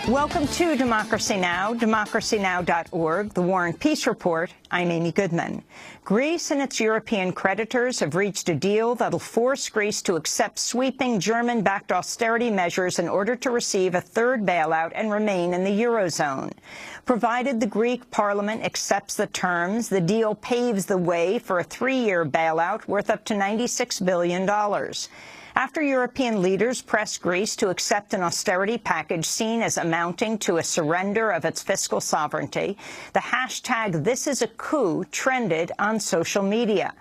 Welcome to Democracy Now!, democracynow.org, the War and Peace Report. I'm Amy Goodman. Greece and its European creditors have reached a deal that'll force Greece to accept sweeping German-backed austerity measures in order to receive a third bailout and remain in the Eurozone. Provided the Greek parliament accepts the terms, the deal paves the way for a three-year bailout worth up to $96 billion. After European leaders pressed Greece to accept an austerity package seen as amounting to a surrender of its fiscal sovereignty, the hashtag #ThisIsACoup's trended on social media.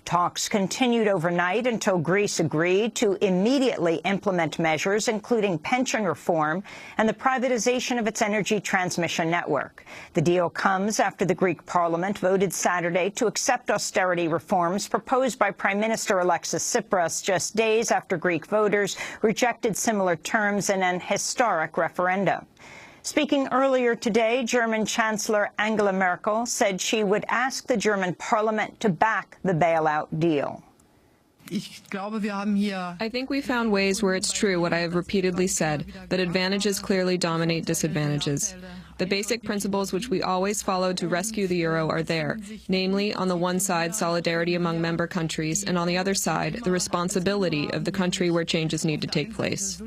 Talks continued overnight until Greece agreed to immediately implement measures including pension reform and the privatization of its energy transmission network. The deal comes after the Greek parliament voted Saturday to accept austerity reforms proposed by Prime Minister Alexis Tsipras just days after Greek voters rejected similar terms in an historic referendum. Speaking earlier today, German Chancellor Angela Merkel said she would ask the German parliament to back the bailout deal. I think we found ways where it's true what I have repeatedly said, that advantages clearly dominate disadvantages. The basic principles which we always followed to rescue the euro are there, namely, on the one side, solidarity among member countries, and on the other side, the responsibility of the country where changes need to take place.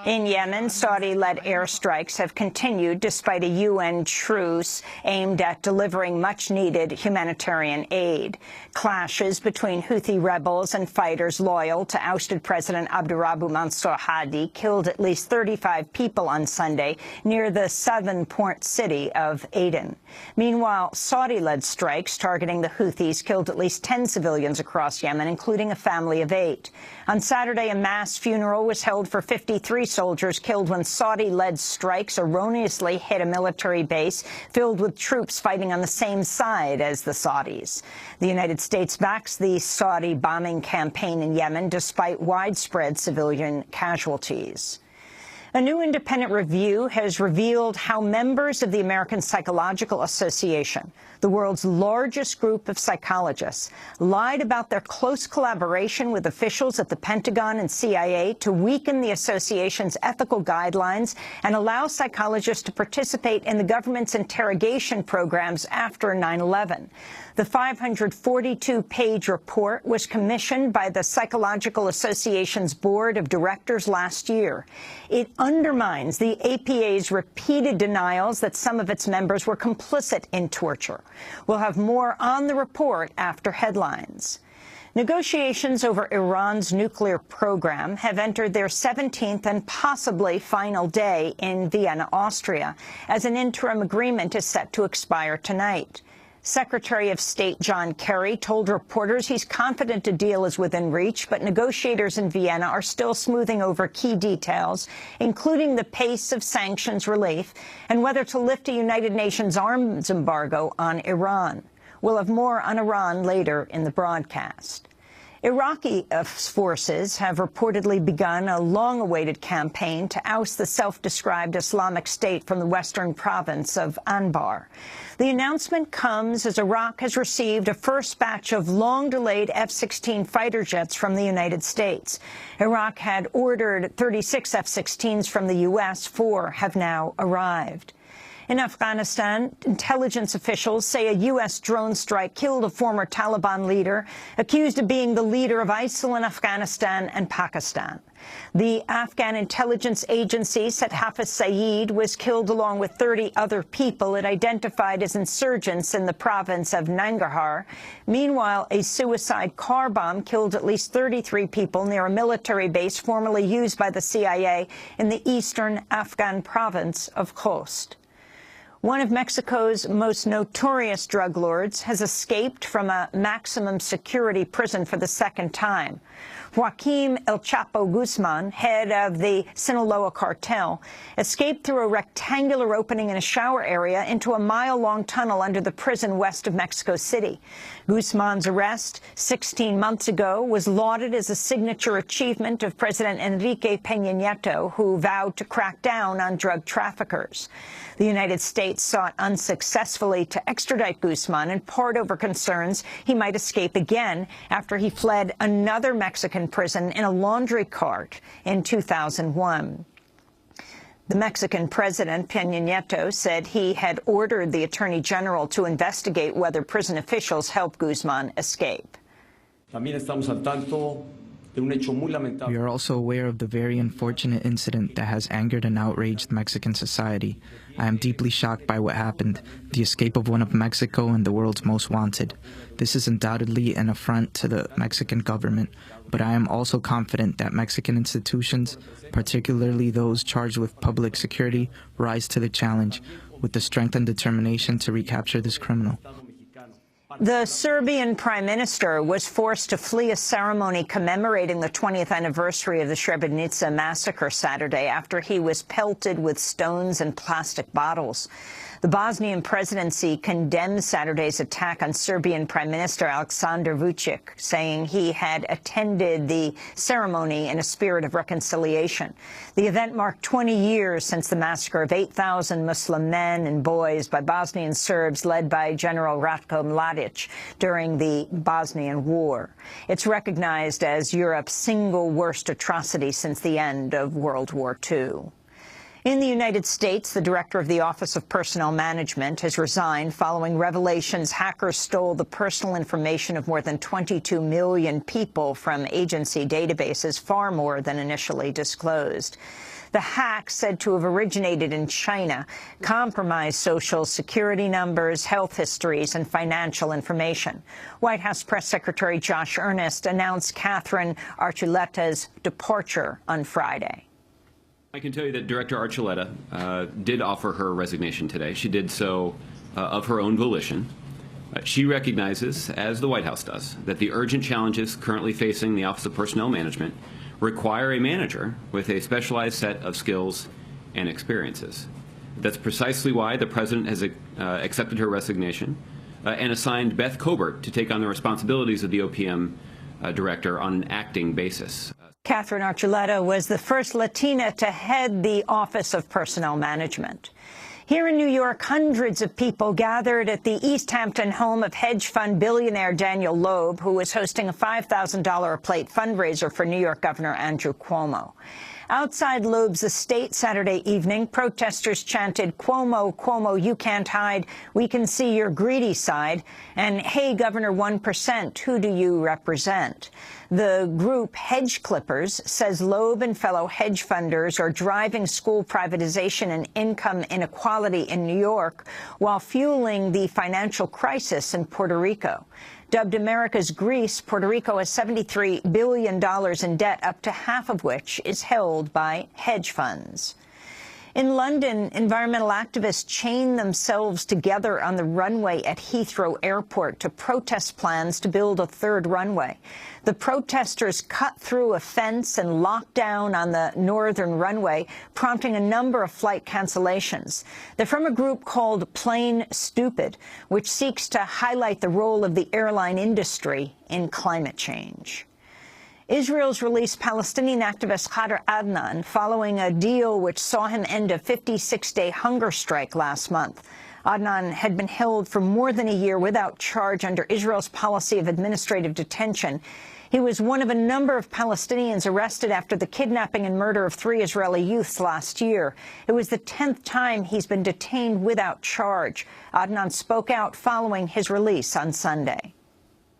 In Yemen, Saudi-led airstrikes have continued despite a UN truce aimed at delivering much-needed humanitarian aid. Clashes between Houthi rebels and fighters loyal to ousted President Abdurrahman Mansour Hadi killed at least 35 people on Sunday near the southern port city of Aden. Meanwhile, Saudi-led strikes targeting the Houthis killed at least 10 civilians across Yemen, including a family of 8. On Saturday, a mass funeral was held for 53 soldiers killed when Saudi-led strikes erroneously hit a military base filled with troops fighting on the same side as the Saudis. The United States backs the Saudi bombing campaign in Yemen despite widespread civilian casualties. A new independent review has revealed how members of the American Psychological Association, the world's largest group of psychologists, lied about their close collaboration with officials at the Pentagon and CIA to weaken the association's ethical guidelines and allow psychologists to participate in the government's interrogation programs after 9/11. The 542-page report was commissioned by the Psychological Association's Board of Directors last year. It undermines the APA's repeated denials that some of its members were complicit in torture. We'll have more on the report after headlines. Negotiations over Iran's nuclear program have entered their 17th and possibly final day in Vienna, Austria, as an interim agreement is set to expire tonight. Secretary of State John Kerry told reporters he's confident a deal is within reach, but negotiators in Vienna are still smoothing over key details, including the pace of sanctions relief and whether to lift a United Nations arms embargo on Iran. We'll have more on Iran later in the broadcast. Iraqi forces have reportedly begun a long-awaited campaign to oust the self-described Islamic State from the western province of Anbar. The announcement comes as Iraq has received a first batch of long-delayed F-16 fighter jets from the United States. Iraq had ordered 36 F-16s from the U.S. 4 have now arrived. In Afghanistan, intelligence officials say a U.S. drone strike killed a former Taliban leader accused of being the leader of ISIL in Afghanistan and Pakistan. The Afghan intelligence agency said Hafiz Saeed was killed along with 30 other people it identified as insurgents in the province of Nangarhar. Meanwhile, a suicide car bomb killed at least 33 people near a military base formerly used by the CIA in the eastern Afghan province of Khost. One of Mexico's most notorious drug lords has escaped from a maximum security prison for the second time. Joaquim El Chapo Guzman, head of the Sinaloa cartel, escaped through a rectangular opening in a shower area into a mile-long tunnel under the prison west of Mexico City. Guzman's arrest 16 months ago was lauded as a signature achievement of President Enrique Peña Nieto, who vowed to crack down on drug traffickers. The United States sought unsuccessfully to extradite Guzman, in part over concerns he might escape again after he fled another Mexican prison in a laundry cart in 2001. The Mexican president, Peña Nieto, said he had ordered the attorney general to investigate whether prison officials helped Guzman escape. También estamos al tanto de un hecho muy lamentable. We are also aware of the very unfortunate incident that has angered and outraged Mexican society. I am deeply shocked by what happened, the escape of one of Mexico and the world's most wanted. This is undoubtedly an affront to the Mexican government, but I am also confident that Mexican institutions, particularly those charged with public security, rise to the challenge with the strength and determination to recapture this criminal. The Serbian prime minister was forced to flee a ceremony commemorating the 20th anniversary of the Srebrenica massacre Saturday after he was pelted with stones and plastic bottles. The Bosnian presidency condemned Saturday's attack on Serbian Prime Minister Aleksandar Vučić, saying he had attended the ceremony in a spirit of reconciliation. The event marked 20 years since the massacre of 8,000 Muslim men and boys by Bosnian Serbs led by General Ratko Mladic during the Bosnian War. It's recognized as Europe's single worst atrocity since the end of World War II. In the United States, the director of the Office of Personnel Management has resigned following revelations hackers stole the personal information of more than 22 million people from agency databases, far more than initially disclosed. The hack, said to have originated in China, compromised Social Security numbers, health histories, and financial information. White House Press Secretary Josh Earnest announced Catherine Archuleta's departure on Friday. I can tell you that Director Archuleta did offer her resignation today. She did so of her own volition. She recognizes, as the White House does, that the urgent challenges currently facing the Office of Personnel Management require a manager with a specialized set of skills and experiences. That's precisely why the President has accepted her resignation and assigned Beth Cobert to take on the responsibilities of the OPM Director on an acting basis. Catherine Archuleta was the first Latina to head the Office of Personnel Management. Here in New York, hundreds of people gathered at the East Hampton home of hedge fund billionaire Daniel Loeb, who was hosting a $5,000 a plate fundraiser for New York Governor Andrew Cuomo. Outside Loeb's estate Saturday evening, protesters chanted, "Cuomo, Cuomo, you can't hide. We can see your greedy side." And, "Hey, Governor 1%, who do you represent?" The group Hedge Clippers says Loeb and fellow hedge funders are driving school privatization and income inequality in New York while fueling the financial crisis in Puerto Rico. Dubbed America's Greece, Puerto Rico has $73 billion in debt, up to half of which is held by hedge funds. In London, environmental activists chained themselves together on the runway at Heathrow Airport to protest plans to build a third runway. The protesters cut through a fence and locked down on the northern runway, prompting a number of flight cancellations. They're from a group called Plain Stupid, which seeks to highlight the role of the airline industry in climate change. Israel's released Palestinian activist Khader Adnan following a deal which saw him end a 56-day hunger strike last month. Adnan had been held for more than a year without charge under Israel's policy of administrative detention. He was one of a number of Palestinians arrested after the kidnapping and murder of 3 Israeli youths last year. It was the 10th time he's been detained without charge. Adnan spoke out following his release on Sunday.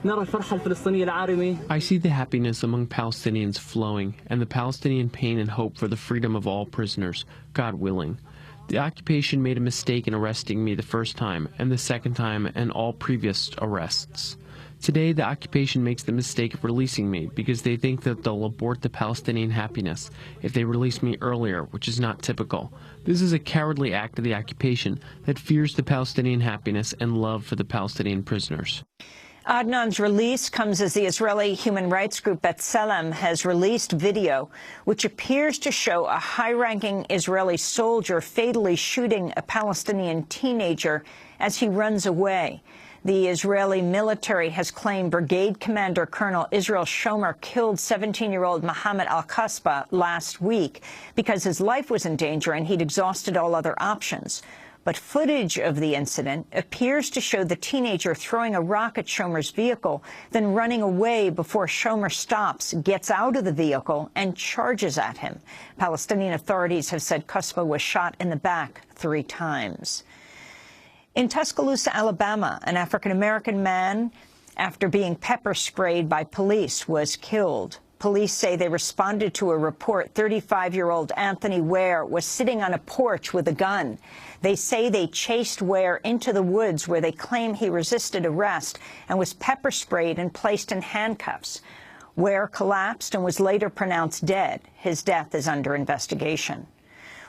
I see the happiness among Palestinians flowing, and the Palestinian pain and hope for the freedom of all prisoners, God willing. The occupation made a mistake in arresting me the first time, and the second time, and all previous arrests. Today, the occupation makes the mistake of releasing me because they think that they'll abort the Palestinian happiness if they release me earlier, which is not typical. This is a cowardly act of the occupation that fears the Palestinian happiness and love for the Palestinian prisoners. Adnan's release comes as the Israeli human rights group B'Tselem has released video which appears to show a high-ranking Israeli soldier fatally shooting a Palestinian teenager as he runs away. The Israeli military has claimed Brigade Commander Colonel Israel Shomer killed 17-year-old Mohammed al-Kasba last week because his life was in danger and he'd exhausted all other options. But footage of the incident appears to show the teenager throwing a rock at Shomer's vehicle, then running away before Shomer stops, gets out of the vehicle, and charges at him. Palestinian authorities have said Cuomo was shot in the back 3 times. In Tuscaloosa, Alabama, an African-American man, after being pepper sprayed by police, was killed. Police say they responded to a report 35-year-old Anthony Ware was sitting on a porch with a gun. They say they chased Ware into the woods where they claim he resisted arrest and was pepper sprayed and placed in handcuffs. Ware collapsed and was later pronounced dead. His death is under investigation.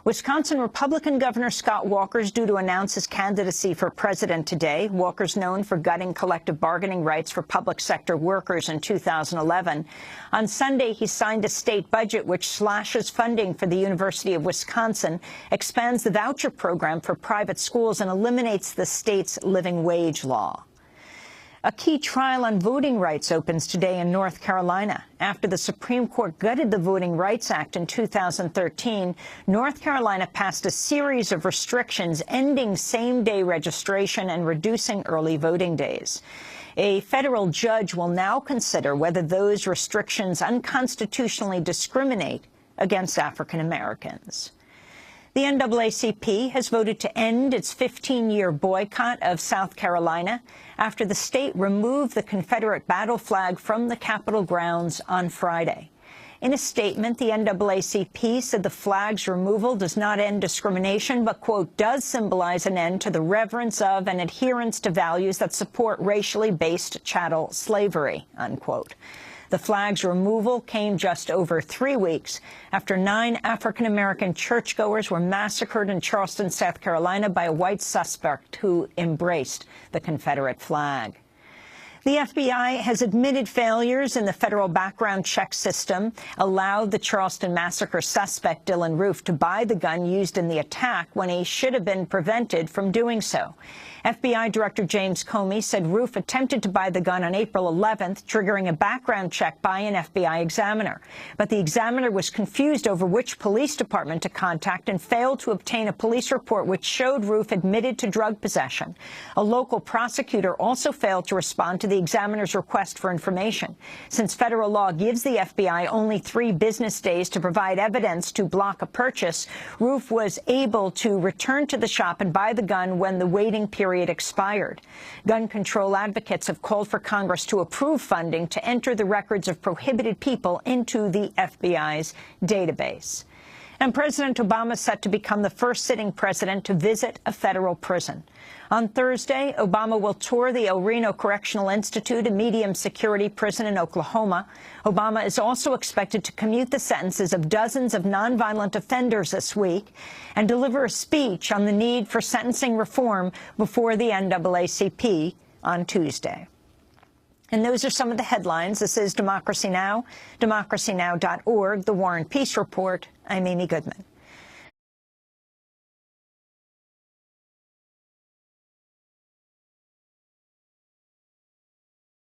Wisconsin Republican Governor Scott Walker is due to announce his candidacy for president today. Walker's known for gutting collective bargaining rights for public sector workers in 2011. On Sunday, he signed a state budget which slashes funding for the University of Wisconsin, expands the voucher program for private schools, and eliminates the state's living wage law. A key trial on voting rights opens today in North Carolina. After the Supreme Court gutted the Voting Rights Act in 2013, North Carolina passed a series of restrictions ending same-day registration and reducing early voting days. A federal judge will now consider whether those restrictions unconstitutionally discriminate against African Americans. The NAACP has voted to end its 15-year boycott of South Carolina after the state removed the Confederate battle flag from the Capitol grounds on Friday. In a statement, the NAACP said the flag's removal does not end discrimination, but, quote, does symbolize an end to the reverence of and adherence to values that support racially based chattel slavery, unquote. The flag's removal came just over 3 weeks after 9 African-American churchgoers were massacred in Charleston, South Carolina by a white suspect who embraced the Confederate flag. The FBI has admitted failures in the federal background check system allowed the Charleston massacre suspect Dylan Roof to buy the gun used in the attack when he should have been prevented from doing so. FBI Director James Comey said Roof attempted to buy the gun on April 11th, triggering a background check by an FBI examiner. But the examiner was confused over which police department to contact and failed to obtain a police report which showed Roof admitted to drug possession. A local prosecutor also failed to respond to the examiner's request for information. Since federal law gives the FBI only 3 business days to provide evidence to block a purchase, Roof was able to return to the shop and buy the gun when the waiting period expired. Gun control advocates have called for Congress to approve funding to enter the records of prohibited people into the FBI's database. And President Obama is set to become the first sitting president to visit a federal prison. On Thursday, Obama will tour the El Reno Correctional Institute, a medium-security prison in Oklahoma. Obama is also expected to commute the sentences of dozens of nonviolent offenders this week and deliver a speech on the need for sentencing reform before the NAACP on Tuesday. And those are some of the headlines. This is Democracy Now!, democracynow.org, The War and Peace Report. I'm Amy Goodman.